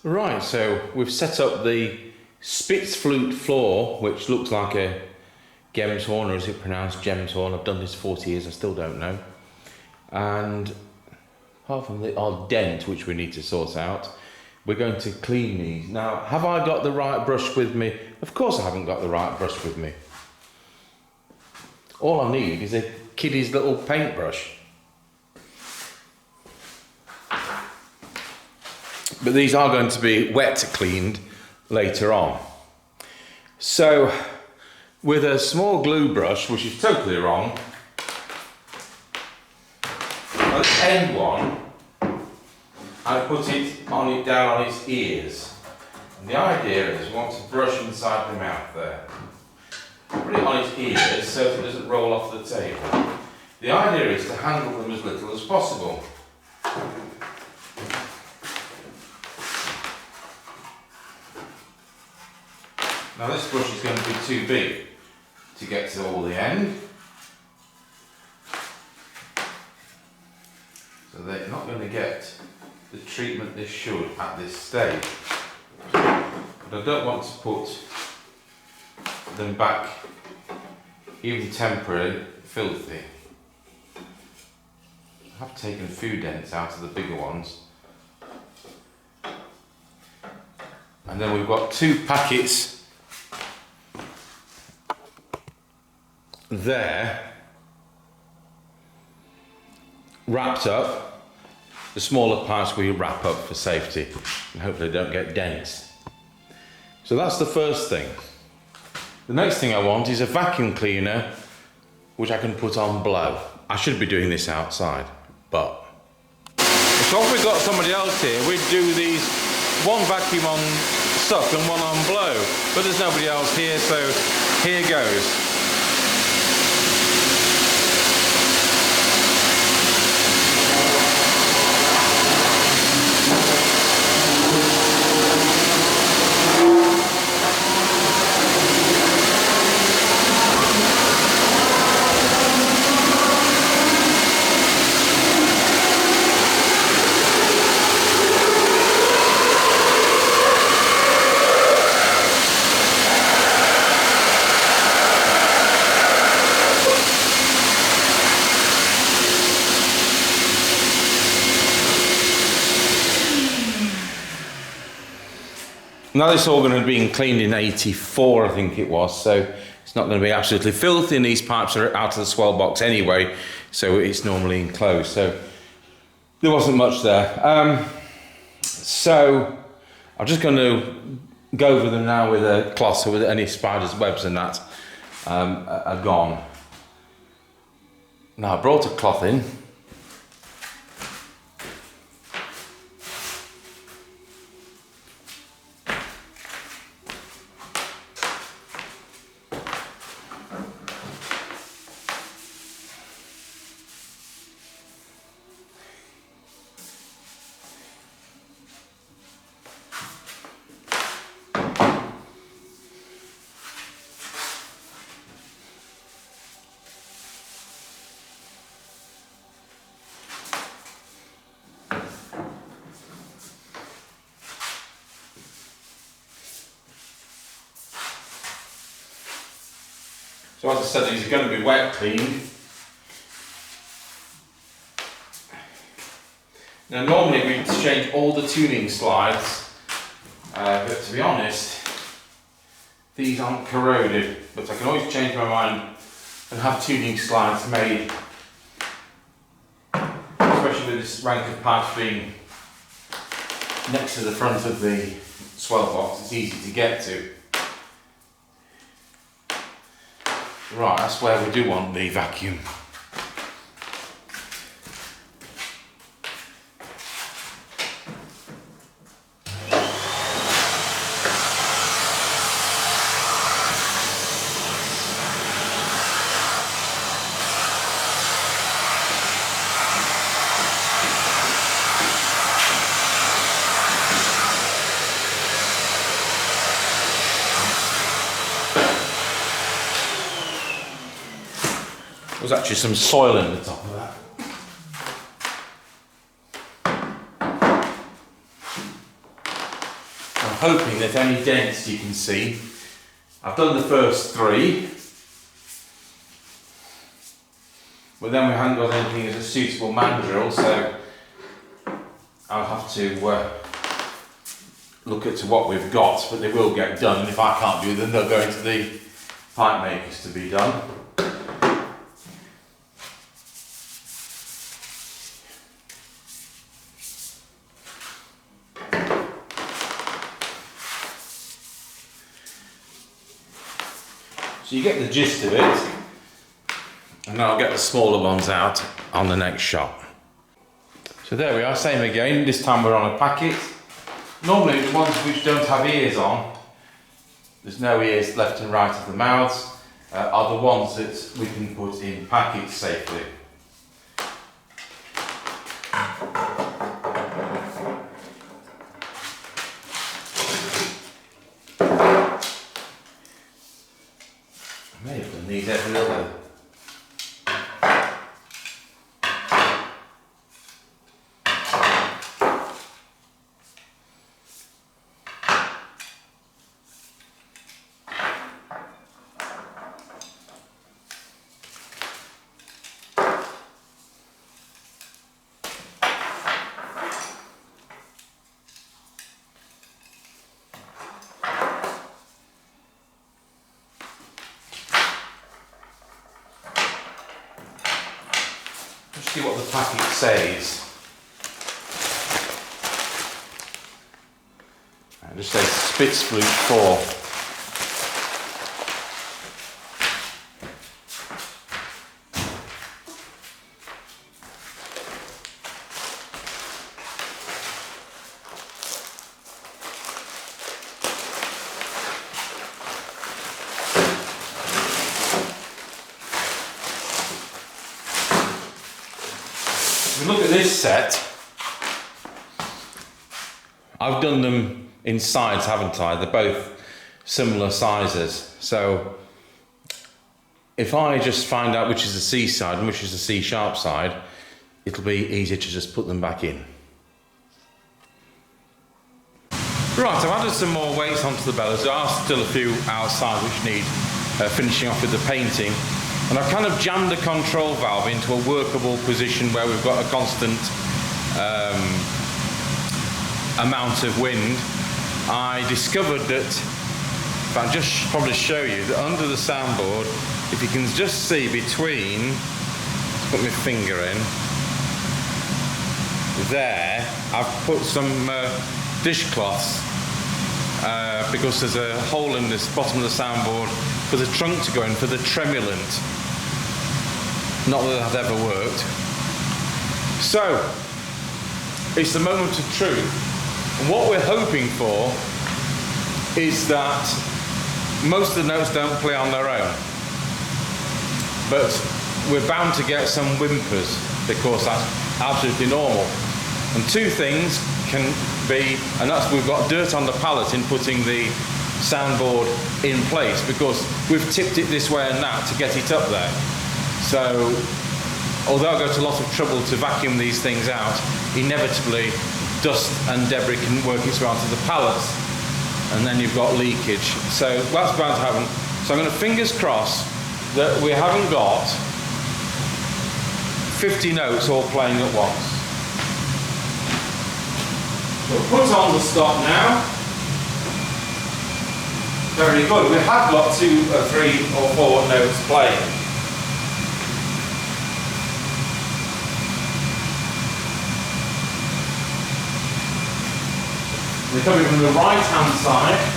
Right, so we've set up the Spitz Flote floor, which looks like a gem's horn, or is it pronounced gem's horn? I've done this 40 years, I still don't know. And apart from the odd dent, which we need to sort out, we're going to clean these. Now, have I got the right brush with me? Of course I haven't got the right brush with me. All I need is a kiddie's little paintbrush. But these are going to be wet cleaned later on. So, with a small glue brush, which is totally wrong, on the end one, I put it down on its ears. And the idea is we want to brush inside the mouth there. Put it on its ears so that it doesn't roll off the table. The idea is to handle them as little as possible. Now this brush is going to be too big to get to all the end. So they're not going to get the treatment they should at this stage. But I don't want to put them back, even temporarily, filthy. I have taken a few dents out of the bigger ones. And then we've got 2 packets there, wrapped up. The smaller parts we wrap up for safety and hopefully don't get dents. So that's the first thing. The next thing I want is a vacuum cleaner which I can put on blow. I should be doing this outside, but because we've got somebody else here, we'd do these one vacuum on suck and one on blow, but there's nobody else here, so here goes. Now this is all going to be cleaned in 84, I think it was, so it's not going to be absolutely filthy, and these pipes are out of the swell box anyway, so it's normally enclosed, so there wasn't much there. So I'm just going to go over them now with a cloth, so with any spiders, webs and that are gone. Now I brought a cloth in. So as I said, these are going to be wet cleaned. Now normally we exchange all the tuning slides, but to be honest, these aren't corroded, but I can always change my mind and have tuning slides made, especially with this rank of pipes being next to the front of the swell box. It's easy to get to. Right, that's where we do want the vacuum. There's actually some soil in the top of that. hoping that any dents you can see. I've done the first 3, but then we haven't got anything as a suitable mandrel, so I'll have to look at what we've got, but they will get done, and if I can't do them, they'll go into the pipe makers to be done. So you get the gist of it, and then I'll get the smaller ones out on the next shot. So there we are, same again, this time we're on a packet. Normally the ones which don't have ears on, there's no ears left and right of the mouths, are the ones that we can put in packets safely. I may have done these every other. Let's see what the packet says. It just says Spitz Flote 4. If we look at this set, I've done them in sides, haven't I? They're both similar sizes. So if I just find out which is the C side and which is the C sharp side, it'll be easier to just put them back in. Right, I've added some more weights onto the bellows. There are still a few outside which need finishing off with the painting. And I've kind of jammed the control valve into a workable position where we've got a constant amount of wind. I discovered that, if I just probably show you, that under the soundboard, if you can just see between, put my finger in, there, I've put some dishcloths because there's a hole in this bottom of the soundboard for the trunk to go in, for the tremulant. Not that that ever worked. So, it's the moment of truth. And what we're hoping for is that most of the notes don't play on their own. But we're bound to get some whimpers because that's absolutely normal. And two things can be, and that's we've got dirt on the pallet in putting the soundboard in place because we've tipped it this way and that to get it up there. So, although I go to a lot of trouble to vacuum these things out, inevitably dust and debris can work its way onto the pallets, and then you've got leakage. So that's bound to happen. So I'm going to fingers crossed that we haven't got 50 notes all playing at once. We'll put on the stop now. Very good. We have got 2 or 3 or 4 notes playing. They're coming from the right hand side.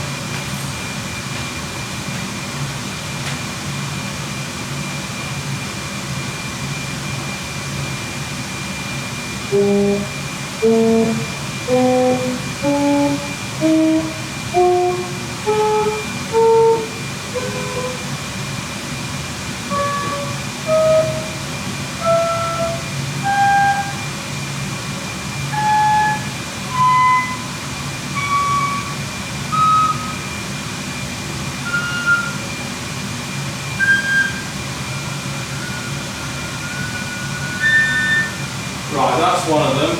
Right, that's one of them.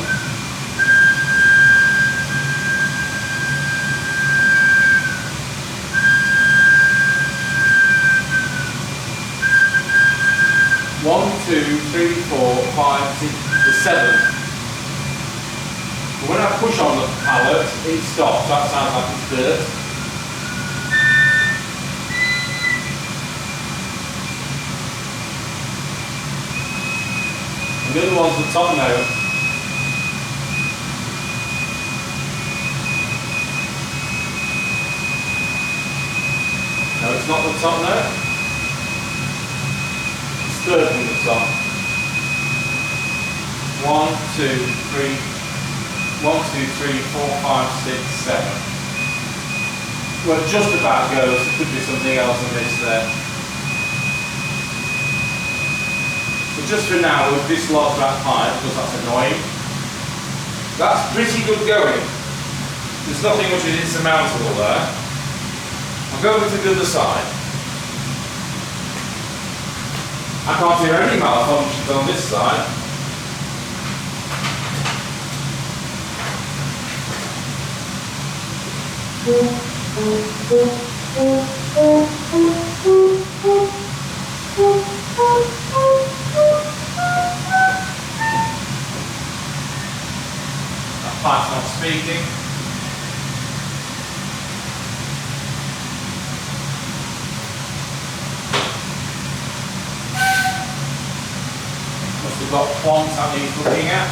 5, 6, the 7th. But when I push on the pallet, it stops. That sounds like it's dirt. And the other one's the top note. No, it's not the top note. It's third from the top. 1, 2, 3, 4, 5, 6, 7. Well, it just about goes. There could be something else I missed there. But just for now, we've dislodged that pipe because that's annoying. That's pretty good going. There's nothing which is insurmountable there. I'll go over to the other side. I can't hear any malfunctions on this side. That pipe's not speaking. Must have got plants that needs looking at.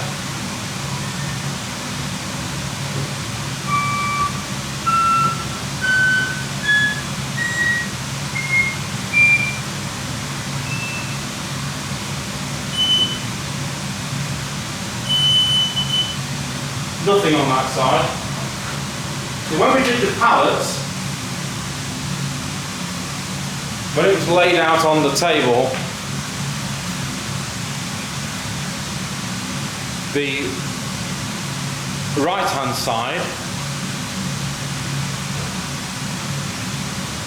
Nothing on that side. So when we did the pallets, when it was laid out on the table, the right hand side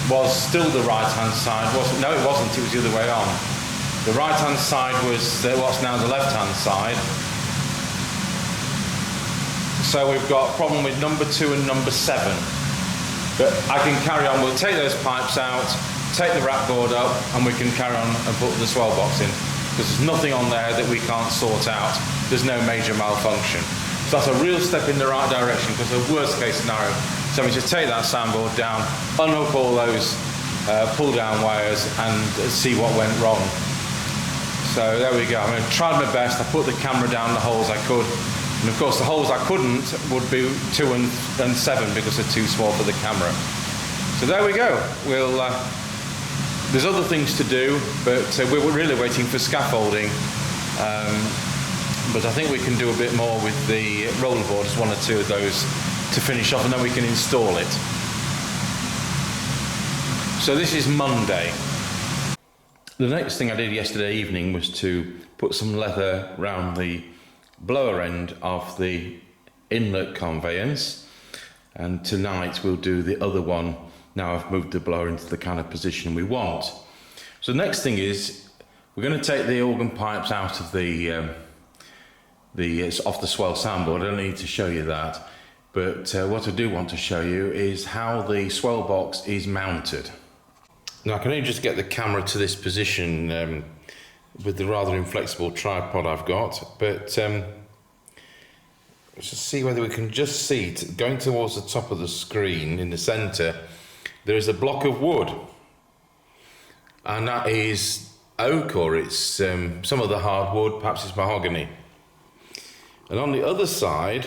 was still the right hand side. No, it wasn't, it was the other way on. The right hand side was what's now the left hand side. So we've got a problem with number 2 and number 7. But I can carry on, we'll take those pipes out, take the rack board up, and we can carry on and put the swell box in. Because there's nothing on there that we can't sort out. There's no major malfunction. So that's a real step in the right direction, because the worst case scenario, so we just take that soundboard down, unhook all those pull down wires and see what went wrong. So there we go. I tried my best, I put the camera down the holes I could. And of course the holes I couldn't would be 2 and 7 because they're too small for the camera. So there we go. There's other things to do, but we're really waiting for scaffolding. But I think we can do a bit more with the rollerboards, 1 or 2 of those to finish off, and then we can install it. So this is Monday. The next thing I did yesterday evening was to put some leather around the blower end of the inlet conveyance, and tonight we'll do the other one. Now I've moved the blower into the kind of position we want. So the next thing is we're going to take the organ pipes out of it's off the Swell soundboard. I don't need to show you that, but what I do want to show you is how the Swell box is mounted. Now I can only just get the camera to this position with the rather inflexible tripod I've got, but let's just see whether we can just see, going towards the top of the screen in the centre, there is a block of wood, and that is oak, or it's some of the hardwood, perhaps it's mahogany. And on the other side,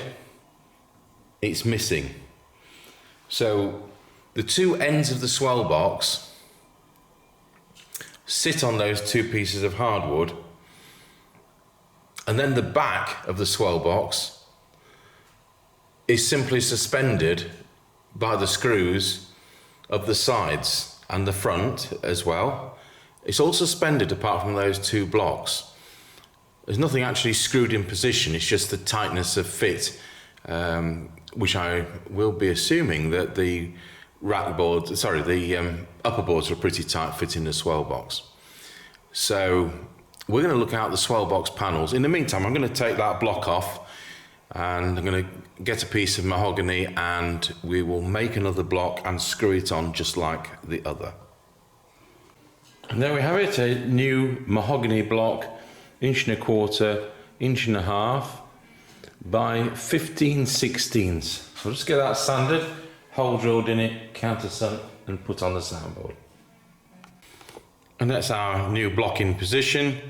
it's missing. So the 2 ends of the Swell box sit on those 2 pieces of hardwood, and then the back of the Swell box is simply suspended by the screws of the sides and the front as well. It's all suspended apart from those 2 blocks. There's nothing actually screwed in position, it's just the tightness of fit, which I will be assuming that the upper boards are pretty tight fit in the Swell box. So we're going to look out the Swell box panels. In the meantime, I'm going to take that block off, and I'm going to get a piece of mahogany, and we will make another block and screw it on just like the other. And there we have it, a new mahogany block 1.25 1.5 by 15/16. So I'll just get that sanded, hole drilled in it, countersunk and put on the soundboard. And that's our new blocking position,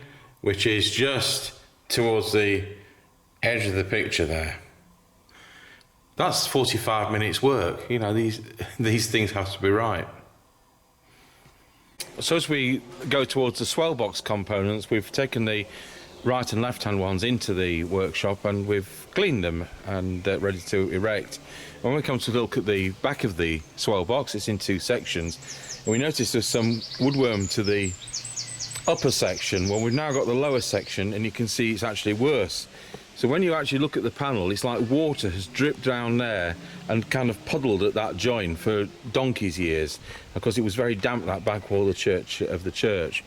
which is just towards the edge of the picture there. That's 45 minutes work. You know, these things have to be right. So as we go towards the swell box components, we've taken the right and left hand ones into the workshop and we've cleaned them and ready to erect. When we come to look at the back of the swell box, it's in two sections, and we notice there's some woodworm to the upper section. Well, we've now got the lower section and you can see it's actually worse. So when you actually look at the panel, it's like water has dripped down there and kind of puddled at that joint for donkey's years, because it was very damp, that back wall of the church.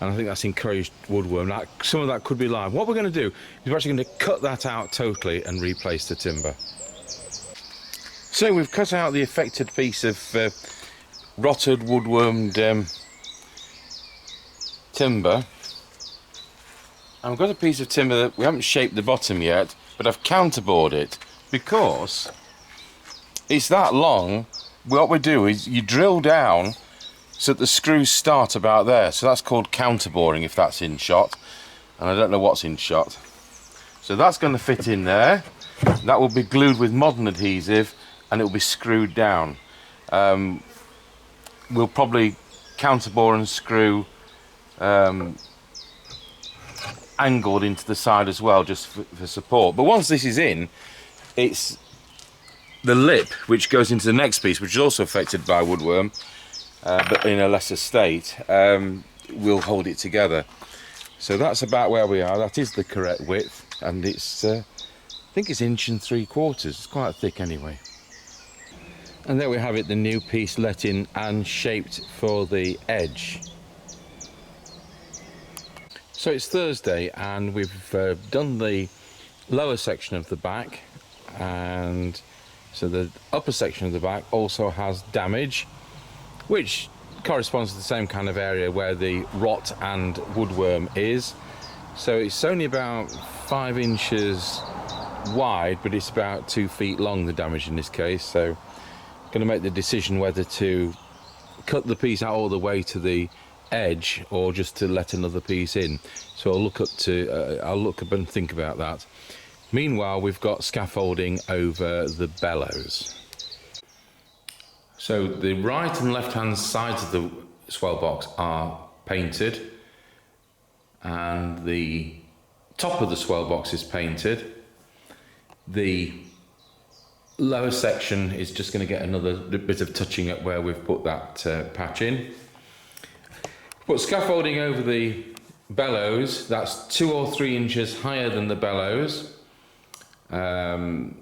And I think that's encouraged woodworm. Some of that could be live. What we're going to do is we're actually going to cut that out totally and replace the timber. So we've cut out the affected piece of rotted woodwormed timber. And we've got a piece of timber that we haven't shaped the bottom yet, but I've counterbored it because it's that long. What we do is you drill down so that the screws start about there. So that's called counterboring, if that's in shot. And I don't know what's in shot. So that's going to fit in there. That will be glued with modern adhesive and it will be screwed down. We'll probably counterbore and screw angled into the side as well, just for support. But once this is in, it's the lip which goes into the next piece, which is also affected by woodworm, but in a lesser state, will hold it together. So that's about where we are. That is the correct width, and it's I think it's 1 3/4. It's quite thick anyway. And there we have it, the new piece let in and shaped for the edge. So it's Thursday and we've done the lower section of the back, and so the upper section of the back also has damage, which corresponds to the same kind of area where the rot and woodworm is. So it's only about 5 inches wide, but it's about 2 feet long, the damage in this case. So I'm going to make the decision whether to cut the piece out all the way to the edge or just to let another piece in. So I'll look up and think about that. Meanwhile, we've got scaffolding over the bellows. So the right and left hand sides of the swell box are painted and the top of the swell box is painted. The lower section is just going to get another bit of touching up where we've put that patch in. Put scaffolding over the bellows. That's 2 or 3 inches higher than the bellows, and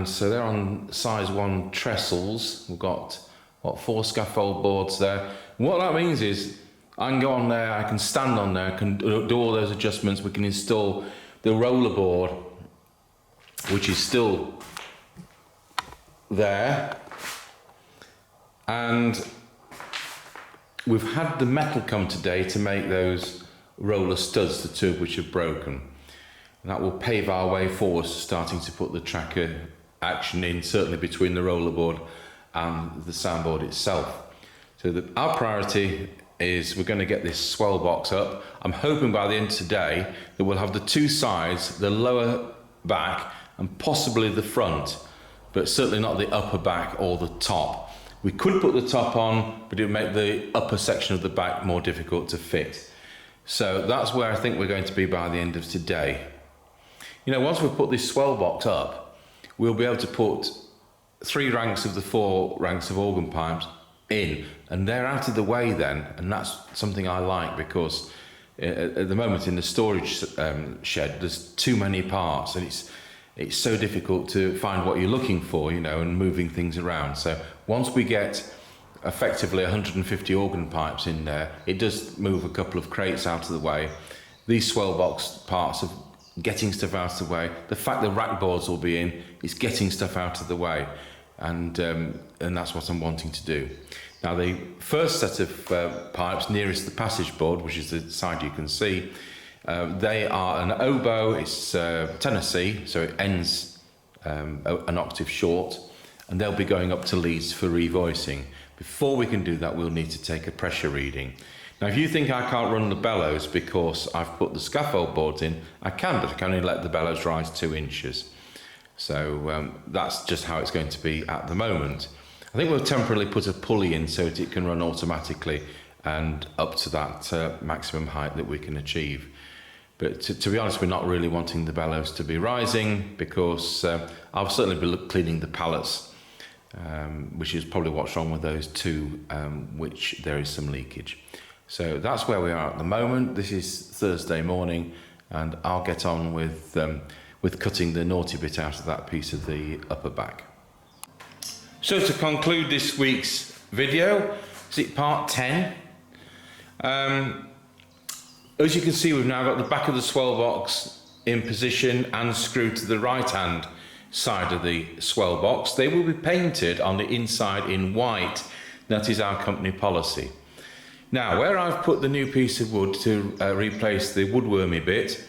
so they're on size 1 trestles. We've got 4 scaffold boards there. What that means is I can go on there, I can stand on there, I can do all those adjustments. We can install the roller board, which is still there, and we've had the metal come today to make those roller studs, the 2 of which have broken. And that will pave our way forward, starting to put the tracker action in, certainly between the roller board and the soundboard itself. So our priority is we're going to get this swell box up. I'm hoping by the end of today that we'll have the 2 sides, the lower back and possibly the front, but certainly not the upper back or the top. We could put the top on, but it would make the upper section of the back more difficult to fit. So that's where I think we're going to be by the end of today. You know, once we've put this swell box up, we'll be able to put 3 ranks of the 4 ranks of organ pipes in, and they're out of the way then, and that's something I like, because at the moment in the storage shed there's too many parts, and it's so difficult to find what you're looking for, you know, and moving things around. So once we get effectively 150 organ pipes in there, it does move a couple of crates out of the way. These swell box parts of getting stuff out of the way. The fact the rack boards will be in is getting stuff out of the way, and that's what I'm wanting to do. Now the first set of pipes nearest the passage board, which is the side you can see, they are an oboe, it's tenor C, so it ends an octave short, and they'll be going up to leads for revoicing. Before we can do that, we'll need to take a pressure reading. Now if you think I can't run the bellows because I've put the scaffold boards in, I can, but I can only let the bellows rise 2 inches. So that's just how it's going to be at the moment. I think we'll temporarily put a pulley in so that it can run automatically and up to that maximum height that we can achieve. But to be honest, we're not really wanting the bellows to be rising because I'll certainly be cleaning the pallets, which is probably what's wrong with those two, which there is some leakage. So that's where we are at the moment. This is Thursday morning, and I'll get on with cutting the naughty bit out of that piece of the upper back. So to conclude this week's video, is it part 10? As you can see, we've now got the back of the swell box in position and screwed to the right hand side of the swell box. They will be painted on the inside in white. That is our company policy. Now, where I've put the new piece of wood to replace the woodwormy bit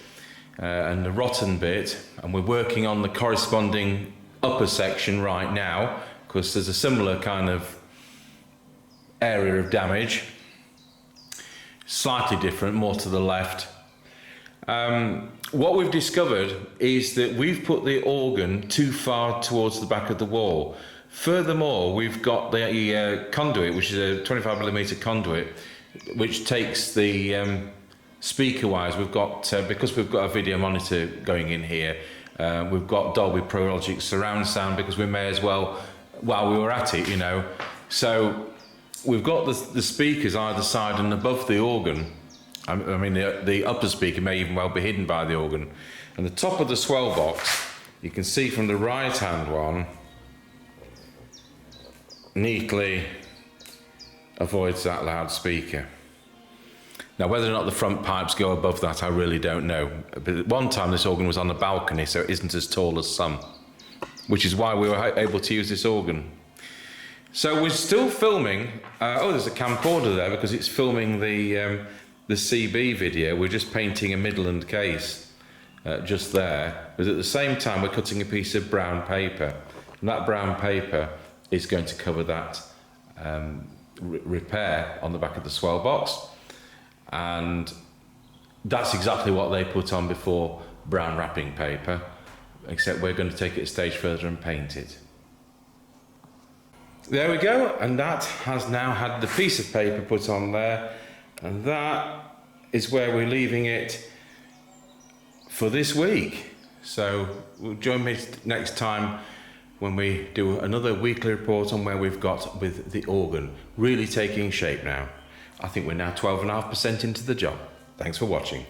and the rotten bit, and we're working on the corresponding upper section right now, because there's a similar kind of area of damage, slightly different, more to the left. What we've discovered is that we've put the organ too far towards the back of the wall. Furthermore, we've got the conduit, which is a 25mm conduit, which takes the speaker wires. We've got, because we've got a video monitor going in here, we've got Dolby Pro Logic surround sound, because we may as well, while we were at it, you know. So we've got the speakers either side and above the organ. I mean, the upper speaker may even well be hidden by the organ. And the top of the swell box, you can see from the right-hand one, neatly avoids that loudspeaker. Now, whether or not the front pipes go above that, I really don't know. But at one time, this organ was on the balcony, so it isn't as tall as some, which is why we were able to use this organ. So we're still filming. Oh, there's a camcorder there because it's filming the CB video. We're just painting a Midland case just there. But at the same time, we're cutting a piece of brown paper. And that brown paper is going to cover that repair on the back of the swell box. And that's exactly what they put on before, brown wrapping paper, except we're going to take it a stage further and paint it. There we go, and that has now had the piece of paper put on there, and that is where we're leaving it for this week. So join me next time when we do another weekly report on where we've got with the organ really taking shape now. I think we're now 12.5% into the job. Thanks for watching.